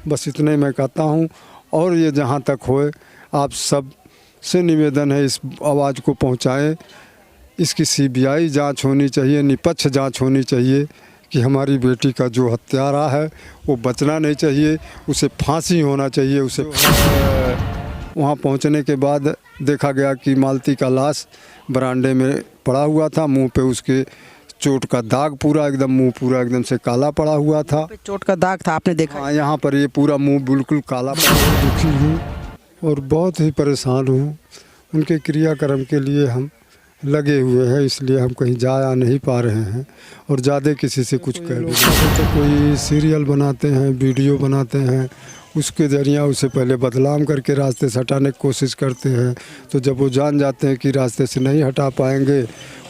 बस इतने मैं कहता हूँ। और ये जहाँ तक होए आप सब से निवेदन है इस आवाज़ को पहुँचाएं। इसकी सीबीआई जांच होनी चाहिए, निष्पक्ष जांच होनी चाहिए कि हमारी बेटी का जो हत्यारा है वो बचना नहीं चाहिए, उसे फांसी होना चाहिए। उसे वहाँ पहुँचने के बाद देखा गया कि मालती का लाश बरामदे में पड़ा हुआ था। मुंह पे उसके चोट का दाग पूरा एकदम, मुंह पूरा एकदम से काला पड़ा हुआ था। चोट का दाग था, आपने देखा? हाँ, यहाँ पर ये पूरा मुंह बिल्कुल काला पड़ा। दुखी हूँ और बहुत ही परेशान हूँ। उनके क्रियाक्रम के लिए हम लगे हुए हैं, इसलिए हम कहीं जा आ नहीं पा रहे हैं और ज़्यादा किसी से कुछ कह भी नहीं। तो कोई सीरियल बनाते हैं, वीडियो बनाते हैं, उसके ज़रिए उसे पहले बदनाम करके रास्ते से हटाने की कोशिश करते हैं। तो जब वो जान जाते हैं कि रास्ते से नहीं हटा पाएंगे,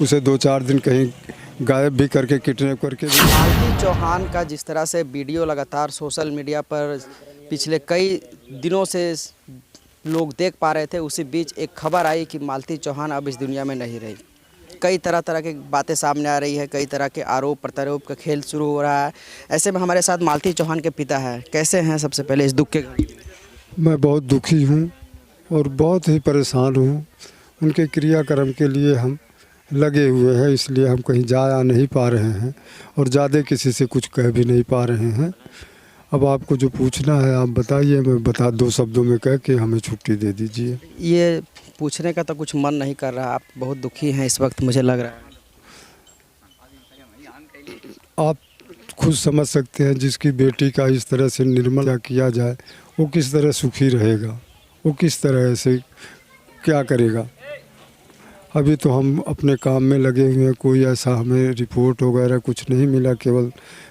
उसे 2-4 दिन कहीं गायब भी करके किडनैप करके भी। मालती चौहान का जिस तरह से वीडियो लगातार सोशल मीडिया पर पिछले कई दिनों से लोग देख पा रहे थे, उसी बीच एक खबर आई कि मालती चौहान अब इस दुनिया में नहीं रही। कई तरह की बातें सामने आ रही है, कई तरह के आरोप प्रत्यारोप का खेल शुरू हो रहा है। ऐसे में हमारे साथ मालती चौहान के पिता हैं। कैसे हैं सबसे पहले इस दुख के? मैं बहुत दुखी हूँ और बहुत ही परेशान हूँ। उनके क्रियाक्रम के लिए हम लगे हुए हैं, इसलिए हम कहीं जा आ नहीं पा रहे हैं और ज़्यादा किसी से कुछ कह भी नहीं पा रहे हैं। अब आपको जो पूछना है आप बताइए, मैं बता 2 शब्दों में कह के हमें छुट्टी दे दीजिए। ये पूछने का तो कुछ मन नहीं कर रहा, आप बहुत दुखी हैं इस वक्त, मुझे लग रहा है। आप खुद समझ सकते हैं, जिसकी बेटी का इस तरह से निर्मल किया जाए वो किस तरह सुखी रहेगा, वो किस तरह से क्या करेगा। अभी तो हम अपने काम में लगे हुए हैं, कोई ऐसा हमें रिपोर्ट वगैरह कुछ नहीं मिला, केवल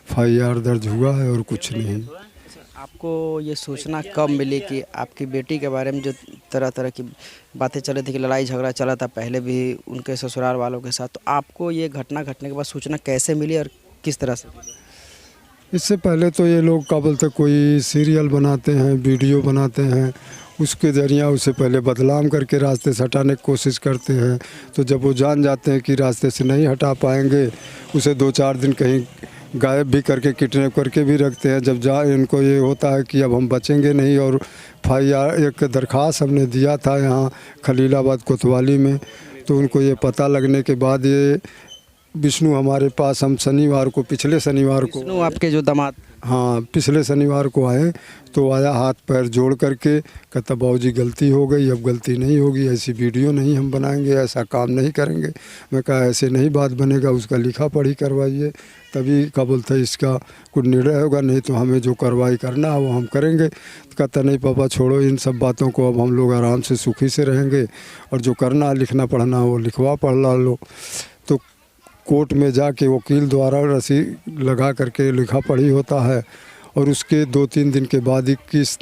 FIR दर्ज हुआ है और कुछ नहीं। आपको ये सूचना कब मिली कि आपकी बेटी के बारे में जो तरह की बातें चल रही थी कि लड़ाई झगड़ा चला था पहले भी उनके ससुराल वालों के साथ, तो आपको ये घटना घटने के बाद सूचना कैसे मिली और किस तरह से? इससे पहले तो ये लोग क्या बोलते, कोई सीरियल बनाते हैं, वीडियो बनाते हैं, उसके ज़रिए उसे पहले बदनाम करके रास्ते से हटाने की कोशिश करते हैं। तो जब वो जान जाते हैं कि रास्ते से नहीं हटा पाएंगे, उसे 2-4 दिन कहीं गायब भी करके किडनैप करके भी रखते हैं। जब इनको ये होता है कि अब हम बचेंगे नहीं, और FIR एक दरख्वास्त हमने दिया था यहाँ खलीलाबाद कोतवाली में, तो उनको ये पता लगने के बाद ये विष्णु हमारे पास, हम शनिवार को, पिछले शनिवार को, विष्णु आपके जो दामाद? हाँ, पिछले शनिवार को आए तो आया हाथ पैर जोड़ करके, कहता बाबूजी गलती हो गई, अब गलती नहीं होगी, ऐसी वीडियो नहीं हम बनाएंगे, ऐसा काम नहीं करेंगे। मैं कहा ऐसे नहीं बात बनेगा, उसका लिखा पढ़ी करवाइए, तभी क्या बोलते इसका कुछ निर्णय होगा, नहीं तो हमें जो कार्रवाई करना है वो हम करेंगे। तो कहता नहीं पापा छोड़ो इन सब बातों को, अब हम लोग आराम से सुखी से रहेंगे और जो करना है लिखना पढ़ना वो लिखवा पढ़ लो। तो कोर्ट में जाके वकील द्वारा रसी लगा करके लिखा पढ़ी होता है, और उसके 2-3 दिन के बाद 21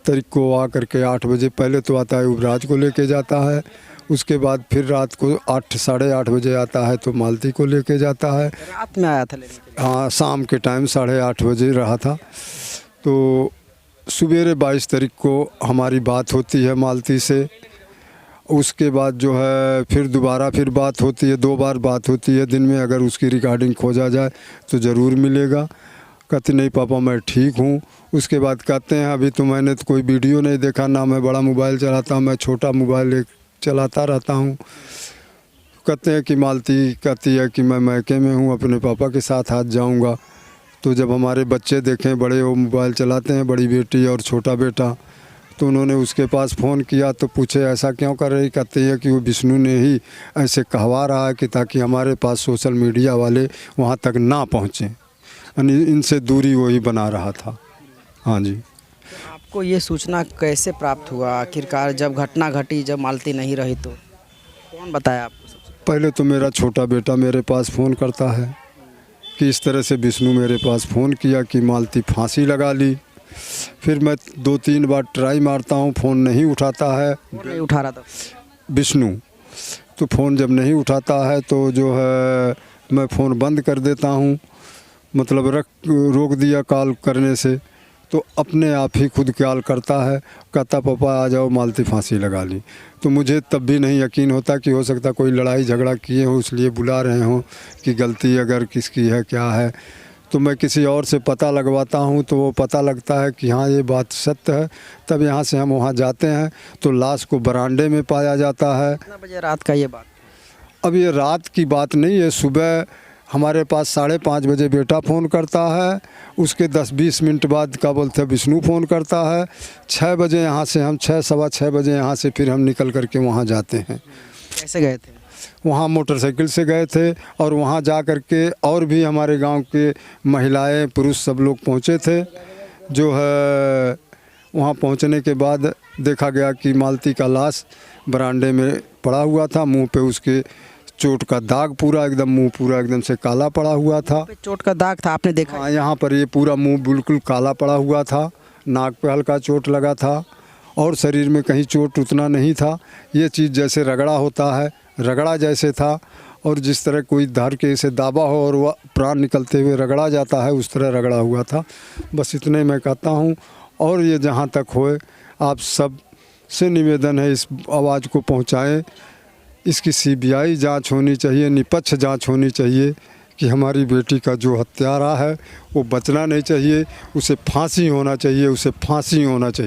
तारीख को आ करके 8 बजे, पहले तो आता है युवराज को लेके जाता है, उसके बाद फिर रात को 8 साढ़े 8 बजे आता है तो मालती को लेके जाता है। रात में आया था लेने के लिए? हाँ, शाम के टाइम 8:30 बजे रहा था। तो सवेरे 22 तारीख को हमारी बात होती है मालती से। उसके बाद जो है फिर दोबारा फिर बात होती है, 2 बार बात होती है दिन में। अगर उसकी रिकॉर्डिंग खोजा जाए तो ज़रूर मिलेगा। कहते नहीं पापा मैं ठीक हूँ। उसके बाद कहते हैं अभी तो मैंने तो कोई वीडियो नहीं देखा, ना मैं बड़ा मोबाइल चलाता हूँ, मैं छोटा मोबाइल चलाता रहता हूँ। कहते हैं कि मालती कहती है कि मैं मैके में हूँ, अपने पापा के साथ आज जाऊँगा। तो जब हमारे बच्चे देखें, बड़े वो मोबाइल चलाते हैं, बड़ी बेटी और छोटा बेटा, तो उन्होंने उसके पास फ़ोन किया तो पूछे ऐसा क्यों कर रही। कहते हैं कि वो विष्णु ने ही ऐसे कहवा रहा है कि ताकि हमारे पास सोशल मीडिया वाले वहाँ तक ना पहुँचें, यानी इनसे दूरी वही बना रहा था। हाँ जी। आपको ये सूचना कैसे प्राप्त हुआ आखिरकार, जब घटना घटी, जब मालती नहीं रही, तो कौन बताया आपको? पहले तो मेरा छोटा बेटा मेरे पास फ़ोन करता है कि इस तरह से विष्णु मेरे पास फ़ोन किया कि मालती फांसी लगा ली। फिर मैं 2-3 बार ट्राई मारता हूँ, फ़ोन नहीं उठाता है, नहीं उठा रहा था विष्णु। तो फ़ोन जब नहीं उठाता है तो जो है मैं फ़ोन बंद कर देता हूँ, मतलब रोक दिया कॉल करने से। तो अपने आप ही खुद कॉल करता है, कहता पापा आ जाओ मालती फांसी लगा ली। तो मुझे तब भी नहीं यकीन होता कि हो सकता कोई लड़ाई झगड़ा किए हो इसलिए बुला रहे हों, कि गलती अगर किसकी है क्या है। तो मैं किसी और से पता लगवाता हूँ तो वो पता लगता है कि हाँ ये बात सत्य है। तब यहाँ से हम वहाँ जाते हैं तो लाश को बरामदे में पाया जाता है। कितना बजे रात का ये बात? अब ये रात की बात नहीं है, सुबह हमारे पास 5:30 बजे बेटा फ़ोन करता है, उसके 10-20 मिनट बाद क्या बोलते हैं विष्णु फ़ोन करता है। 6 बजे यहाँ से हम 6-6:15 बजे यहाँ से फिर हम निकल कर के वहाँ जाते हैं। कैसे गए थे? वहाँ मोटरसाइकिल से गए थे और वहाँ जा कर के और भी हमारे गांव के महिलाएं पुरुष सब लोग पहुँचे थे। जो है वहाँ पहुँचने के बाद देखा गया कि मालती का लाश बरामदे में पड़ा हुआ था। मुंह पे उसके चोट का दाग पूरा एकदम, मुंह पूरा एकदम से काला पड़ा हुआ था। पे चोट का दाग था, आपने देखा? हाँ, यहाँ पर ये पूरा मुंह बिल्कुल काला पड़ा हुआ था। नाक पे हल्का चोट लगा था और शरीर में कहीं चोट उतना नहीं था। ये चीज़ जैसे रगड़ा होता है, रगड़ा जैसे था, और जिस तरह कोई धर के इसे दाबा हो और वह प्राण निकलते हुए रगड़ा जाता है, उस तरह रगड़ा हुआ था। बस इतने मैं कहता हूँ। और ये जहाँ तक होए आप सब से निवेदन है इस आवाज़ को पहुँचाएँ। इसकी CBI जांच होनी चाहिए, निष्पक्ष जांच होनी चाहिए कि हमारी बेटी का जो हत्यारा है वो बचना नहीं चाहिए, उसे फांसी होना चाहिए, उसे फांसी होना चाहिए।